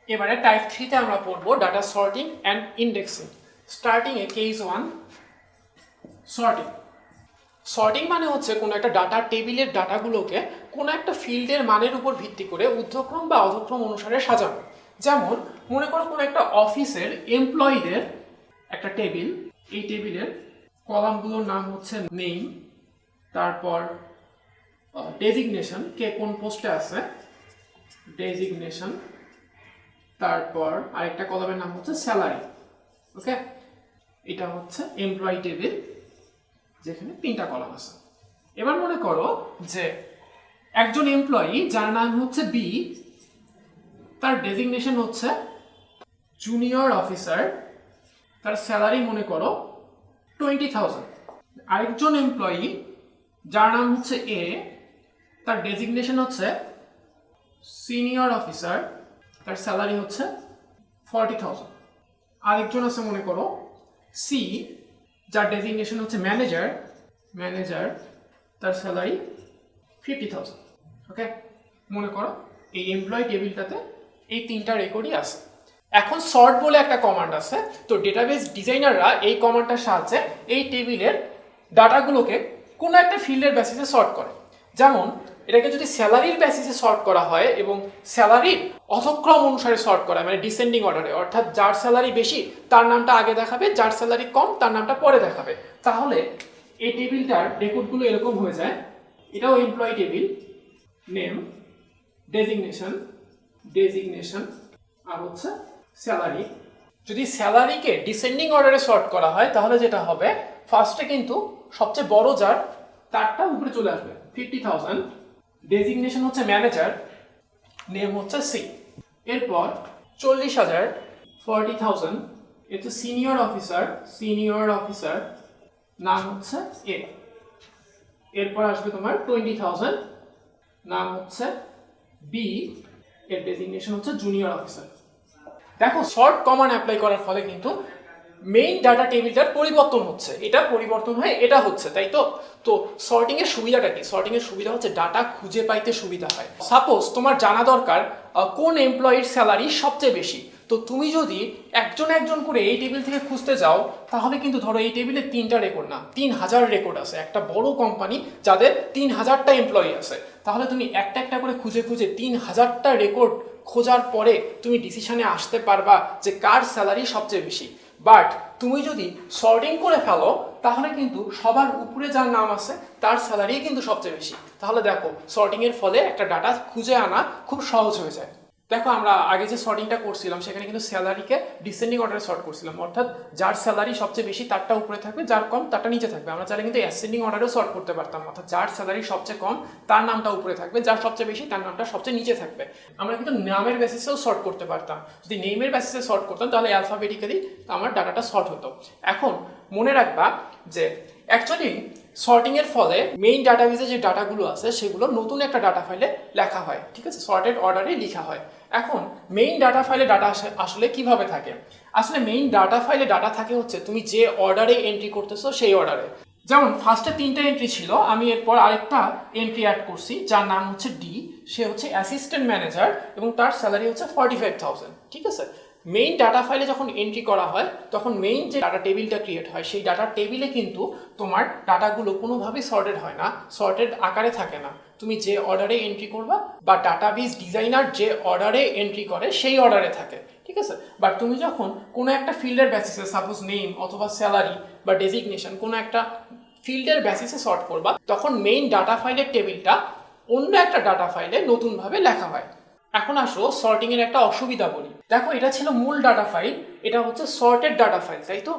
এবারে টাইপ 3 তে আমরা পড়বো data sorting and indexing. Starting A case 1 sorting. Sorting মানে হচ্ছে কোনো একটা ডাটা টেবিলের ডাটাগুলোকে কোনো একটা ফিল্ডের মানের উপর ভিত্তি করে ঊর্ধ্বক্রম বা অধক্রম অনুসারে সাজানো। যেমন মনে করো কোনো একটা অফিসের এমপ্লয়ীদের একটা টেবিল, এই টেবিলের কলামগুলোর নাম হচ্ছে নেম, তারপর ডেজিগনেশন, কে কোন পোস্টে আছে, ডেজিগনেশন, তারপর আরেকটা কলামের নাম হচ্ছে স্যালারি। ওকে, এটা হচ্ছে এমপ্লয়ি টেবিল যেখানে 3টা কলাম আছে। এবার মনে করো যে একজন এমপ্লয়ি যার নাম হচ্ছে বি, তার ডেজিগনেশন হচ্ছে জুনিয়র অফিসার, তার স্যালারি মনে করো 20,000। আরেকজন এমপ্লয়ি যার নাম হচ্ছে এ, তার ডেজিগনেশন হচ্ছে সিনিয়র অফিসার, তার স্যালারি হচ্ছে 40,000। আরেকজন আছে মনে করো সি, যার ডেজিগনেশন হচ্ছে ম্যানেজার, তার স্যালারি 50,000। ওকে, মনে করো এই এমপ্লয়ি টেবিলটাতে এই 3টা রেকর্ডই আছে। এখন সর্ট বলে একটা কমান্ড আছে, তো ডেটাবেস ডিজাইনাররা এই কমান্ডটার সাহায্যে এই টেবিলের ডাটাগুলোকে কোনো একটা ফিল্ডের বেসিসে সর্ট করে। যেমন এটাকে যদি স্যালারির বেসিসে সর্ট করা হয় এবং স্যালারির অধক্রম অনুসারে সর্ট করা হয়, মানে ডিসেন্ডিং অর্ডারে, অর্থাৎ যার স্যালারি বেশি তার নামটা আগে দেখাবে, যার স্যালারি কম তার নামটা পরে দেখাবে, তাহলে এই টেবিলটার রেকর্ডগুলো এরকম হয়ে যায়। এটাও এমপ্লয়ি টেবিল, নেম, ডেজিগনেশন আর হচ্ছে স্যালারি। যদি স্যালারিকে ডিসেন্ডিং অর্ডারে সর্ট করা হয় তাহলে যেটা হবে, ফার্স্টে কিন্তু সবচেয়ে বড় যার তারটা উপরে চলে আসবে 50,000, ডেজিগনেশন হচ্ছে ম্যানেজার, নেম হচ্ছে সি। এরপর 40,000, 40,000, এটা সিনিয়র অফিসার, নাম হচ্ছে এ। এরপর আসবে তোমার 20,000, নাম হচ্ছে বি, এর ডেজিগনেশন হচ্ছে জুনিয়র অফিসার। দেখো শর্ট কমান্ড অ্যাপ্লাই করার ফলে কিন্তু মেইন ডাটা টেবিলটার পরিবর্তন হচ্ছে, এটা পরিবর্তন হয়ে এটা হচ্ছে, তাই তো। তো সর্টিং এর সুবিধাটা কি? সর্টিং এর সুবিধা হচ্ছে ডাটা খুঁজে পাইতে সুবিধা হয়। সাপোজ তোমার জানা দরকার কোন এমপ্লয়ির স্যালারি সবচেয়ে বেশি, তো তুমি যদি একজন করে এই টেবিল থেকে খুঁজতে যাও তাহলে কিন্তু ধরো এই টেবিলে 3টা রেকর্ড না 3,000 রেকর্ড আছে, একটা বড় কোম্পানি যাদের 3,000টা এমপ্লয়ি আছে, তাহলে তুমি একটা করে খুঁজে 3,000টা রেকর্ড খোঁজার পরে তুমি ডিসিশনে আসতে পারবা যে কার স্যালারি সবচেয়ে বেশি। বাট তুমি যদি সর্টিং করে ফেলো তাহলে কিন্তু সবার উপরে যার নাম আছে তার স্যালারি কিন্তু সবচেয়ে বেশি। তাহলে দেখো সর্টিং এর ফলে একটা ডাটা খুঁজে আনা খুব সহজ হয়ে যায়। দেখো আমরা আগে যে সর্টিংটা করছিলাম সেখানে কিন্তু স্যালারিকে ডিসেন্ডিং অর্ডারে সর্ট করছিলাম, অর্থাৎ যার স্যালারি সবচেয়ে বেশি তারটা উপরে থাকবে, যার কম তারটা নিচে থাকবে। আমরা চাইলে কিন্তু অ্যাসেন্ডিং অর্ডারেও সর্ট করতে পারতাম, অর্থাৎ যার স্যালারি সবচেয়ে কম তার নামটা উপরে থাকবে, যার সবচেয়ে বেশি তার নামটা সবচেয়ে নিচে থাকবে। আমরা কিন্তু নামের বেসিসেও সর্ট করতে পারতাম, যদি নেমের বেসিসে সর্ট করতাম তাহলে অ্যালফাবেটিক্যালি আমার ডাটাটা সর্ট হতো। এখন মনে রাখবা যে অ্যাকচুয়ালি সর্টিং এর ফলে মেইন ডাটাবেসে যে ডাটাগুলো আছে সেগুলো নতুন একটা ডাটা ফাইলে লেখা হয়, ঠিক আছে, সর্টেড অর্ডারে লেখা হয়। এখন মেইন ডাটা ফাইলে ডাটা আসলে কিভাবে থাকে? আসলে মেইন ডাটা ফাইলে ডাটা থাকে হচ্ছে তুমি যে অর্ডারে এন্ট্রি করতেছো সেই অর্ডারে। যেমন ফার্স্টে 3টা এন্ট্রি ছিল, আমি এরপর আরেকটা এন্ট্রি অ্যাড করছি যার নাম হচ্ছে ডি, সে হচ্ছে অ্যাসিস্ট্যান্ট ম্যানেজার এবং তার স্যালারি হচ্ছে 45,000, ঠিক আছে। মেইন ডাটা ফাইলে যখন এন্ট্রি করা হয় তখন মেইন যে ডাটা টেবিলটা ক্রিয়েট হয় সেই ডাটা টেবিলে কিন্তু তোমার ডাটাগুলো কোনোভাবেই সর্টেড হয় না, সর্টেড আকারে থাকে না। তুমি যে অর্ডারে এন্ট্রি করবা বা ডাটাবেস ডিজাইনার যে অর্ডারে এন্ট্রি করে সেই অর্ডারে থাকে, ঠিক আছে। বাট তুমি যখন কোনো একটা ফিল্ডের বেসিসে, সাপোজ নেম অথবা স্যালারি বা ডেজিগনেশন, কোনো একটা ফিল্ডের বেসিসে সর্ট করবা তখন মেইন ডাটা ফাইলের টেবিলটা অন্য একটা ডাটা ফাইলে নতুনভাবে লেখা হয়। এখন আসো সর্টিং এর একটা অসুবিধা বলি। দেখো এটা ছিল মূল ডাটা ফাইল, এটা হচ্ছে সর্টেড ডাটা ফাইল, তাই তো।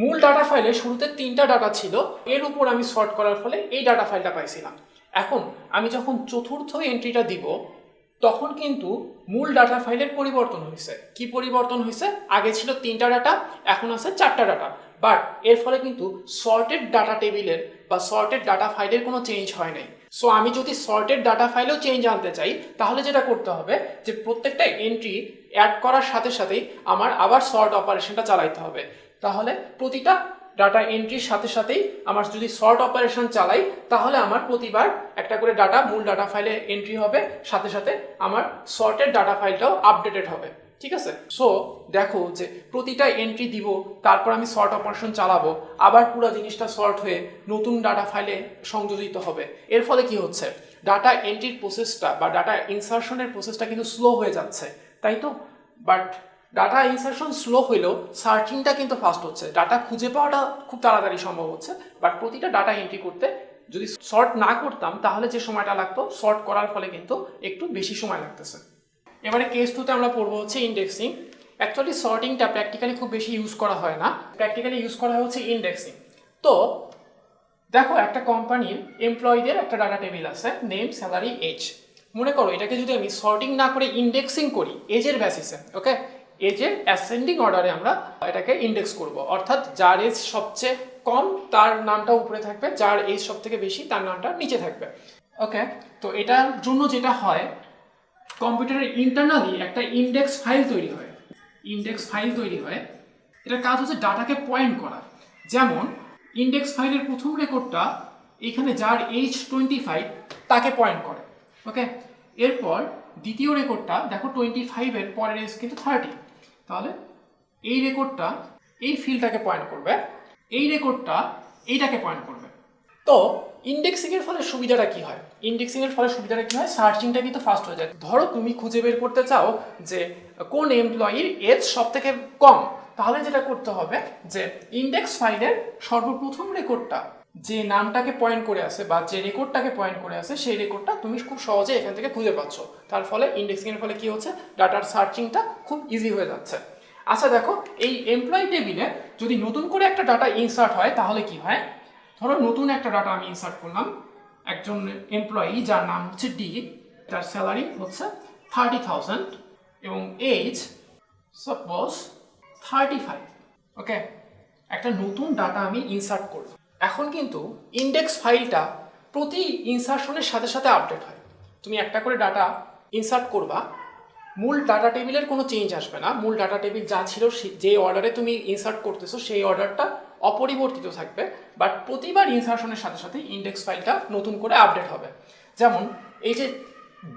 মূল ডাটা ফাইলে শুরুতে 3টা ডাটা ছিল, এর উপর আমি সর্ট করার ফলে এই ডাটা ফাইলটা পাইছিলাম। এখন আমি যখন চতুর্থ এন্ট্রিটা দিব তখন কিন্তু মূল ডাটা ফাইলের পরিবর্তন হয়েছে। কি পরিবর্তন হয়েছে? আগে ছিল 3টা ডাটা, এখন আছে 4টা ডাটা, বাট এর ফলে কিন্তু সর্টেড ডাটা টেবিলের বা সর্টেড ডাটা ফাইলের কোনো চেঞ্জ হয় নাই। সো আমি যদি সর্টেড ডাটা ফাইলেও চেঞ্জ আনতে চাই তাহলে যেটা করতে হবে যে প্রত্যেকটা এন্ট্রি অ্যাড করার সাথে সাথেই আমার আবার সর্ট অপারেশনটা চালাইতে হবে। তাহলে প্রতিটা ডাটা এন্ট্রির সাথে সাথেই আমার যদি সর্ট অপারেশন চালাই তাহলে আমার প্রতিবার একটা করে ডাটা মূল ডাটা ফাইলে এন্ট্রি হবে, সাথে সাথে আমার সর্টেড ডাটা ফাইলটাও আপডেটেড হবে। ঠিক আছে? সো দেখো যে প্রতিটা এন্ট্রি দিব, তারপর আমি সর্ট অপারেশন চালাবো, আবার পুরো জিনিসটা সর্ট হয়ে নতুন ডাটা ফাইলে সংযোজিত হবে। এর ফলে কি হচ্ছে, ডাটা এন্ট্রির প্রসেসটা বা ডাটা ইনসার্শনের প্রসেসটা কিন্তু স্লো হয়ে যাচ্ছে, তাই তো? বাট ডাটা ইনসার্শন স্লো হইলেও সার্চিংটা কিন্তু ফাস্ট হচ্ছে, ডাটা খুঁজে পাওয়াটা খুব তাড়াতাড়ি সম্ভব হচ্ছে। বাট প্রতিটা ডাটা এন্ট্রি করতে যদি সর্ট না করতাম তাহলে যে সময়টা লাগতো সর্ট করার ফলে কিন্তু একটু বেশি সময় লাগতেছে। এবারে কেস 2তে আমরা পড়বো হচ্ছে ইন্ডেক্সিং। অ্যাকচুয়ালি সর্টিংটা প্র্যাকটিক্যালি খুব বেশি ইউজ করা হয় না, প্র্যাকটিক্যালি ইউজ করা হয় হচ্ছে ইন্ডেক্সিং। তো দেখো একটা কোম্পানির এমপ্লয়ীদের একটা ডাটা টেবিল আছে, নেম, স্যালারি, এজ। মনে করো এটাকে যদি আমি সর্টিং না করে ইন্ডেক্সিং করি এজের বেসিসে, ওকে, এজের অ্যাসেন্ডিং অর্ডারে আমরা এটাকে ইন্ডেক্স করব, অর্থাৎ যার এজ সবচেয়ে কম তার নামটা উপরে থাকবে, যার এজ সব থেকে বেশি তার নামটা নিচে থাকবে। ওকে, তো এটার জন্য যেটা হয়, কম্পিউটারের ইন্টারনালি একটা ইন্ডেক্স ফাইল তৈরি হয়, এটার কাজ হচ্ছে ডাটাকে পয়েন্ট করা। যেমন ইন্ডেক্স ফাইলের প্রথম রেকর্ডটা এখানে যার এজ 25 তাকে পয়েন্ট করে, ওকে। এরপর দ্বিতীয় রেকর্ডটা দেখো 25-এর পরের এজ কিন্তু 30, তাহলে এই রেকর্ডটা এই ফিল্ডটাকে পয়েন্ট করবে, এই রেকর্ডটা এইটাকে পয়েন্ট করবে। তো ইন্ডেক্সিংয়ের ফলে সুবিধাটা কি হয়? সার্চিংটা কিন্তু ফাস্ট হয়ে যায়। ধরো তুমি খুঁজে বের করতে চাও যে কোন এমপ্লয়ির এজ সব থেকে কম, তাহলে যেটা করতে হবে যে ইন্ডেক্স ফাইলের সর্বপ্রথম রেকর্ডটা যে নামটাকে পয়েন্ট করে আছে বা যে রেকর্ডটাকে পয়েন্ট করে আছে সেই রেকর্ডটা তুমি খুব সহজে এখান থেকে খুঁজে পাচ্ছ। তার ফলে ইন্ডেক্সিংয়ের ফলে কি হচ্ছে, ডাটার সার্চিংটা খুব ইজি হয়ে যাচ্ছে। আচ্ছা দেখো, এই এমপ্লয়ি টেবিলে যদি নতুন করে একটা ডাটা ইনসার্ট হয় তাহলে কি হয়? ধরো নতুন একটা ডাটা আমি ইনসার্ট করলাম, একজন এমপ্লয়ি যার নাম হচ্ছে ডি, তার স্যালারি হচ্ছে 30,000 এবং এজ সাপোজ 35, ওকে। একটা নতুন ডাটা আমি ইনসার্ট করব। এখন কিন্তু ইন্ডেক্স ফাইলটা প্রতি ইনসার্শনের সাথে সাথে আপডেট হয়। তুমি একটা করে ডাটা ইনসার্ট করবা, মূল ডাটা টেবিলের কোনো চেঞ্জ আসবে না, মূল ডাটা টেবিল যা ছিল যে অর্ডারে তুমি ইনসার্ট করতেছো সেই অর্ডারটা অপরিবর্তিত থাকবে, বাট প্রতিবার ইনসার্শনের সাথে সাথে ইন্ডেক্স ফাইলটা নতুন করে আপডেট হবে। যেমন এই যে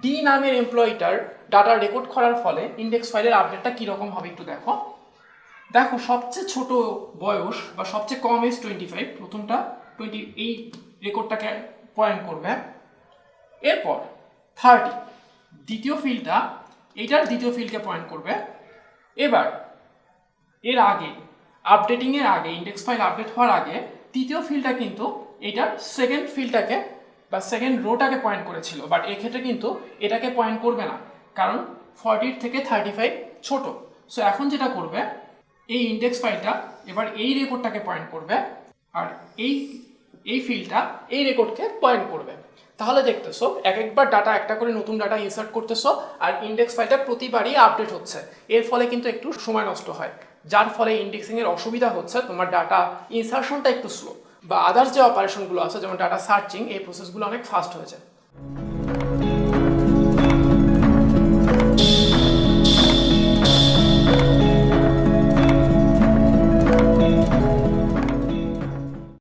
ডি নামের এমপ্লয়িটার ডাটা রেকর্ড করার ফলে ইন্ডেক্স ফাইলের আপডেটটা কীরকম হবে একটু দেখো। সবচেয়ে ছোট বয়স বা সবচেয়ে কম এজ 25, প্রথমটা 20, এই রেকর্ডটাকে পয়েন্ট করবে। এরপর 30, দ্বিতীয় ফিল্ডটা এইটার দ্বিতীয় ফিল্ডকে পয়েন্ট করবে। এবার এর আগে আপডেটিংয়ের আগে, ইন্ডেক্স ফাইল আপডেট হওয়ার আগে তৃতীয় ফিল্ডটা কিন্তু এটার সেকেন্ড ফিল্ডটাকে বা সেকেন্ড রোটাকে পয়েন্ট করেছিল, বাট এক্ষেত্রে কিন্তু এটাকে পয়েন্ট করবে না, কারণ 40 থেকে 35 ছোট। সো এখন যেটা করবে, এই ইন্ডেক্স ফাইলটা এবার এই রেকর্ডটাকে পয়েন্ট করবে আর এই ফিল্ডটা এই রেকর্ডকে পয়েন্ট করবে। তাহলে দেখতেছো একবার ডাটা একটা করে নতুন ডাটা ইনসার্ট করতেছো আর ইন্ডেক্স ফাইলটা প্রতিবারই আপডেট হচ্ছে। এর ফলে কিন্তু একটু সময় নষ্ট হয়, যার ফলে ইন্ডেক্সিংয়ের অসুবিধা হচ্ছে, তোমার ডাটা ইনসার্শনটা একটু স্লো, বা আদার্স যে অপারেশনগুলো আছে যেমন ডাটা সার্চিং, এই প্রসেসগুলো অনেক ফাস্ট হয়ে যায়।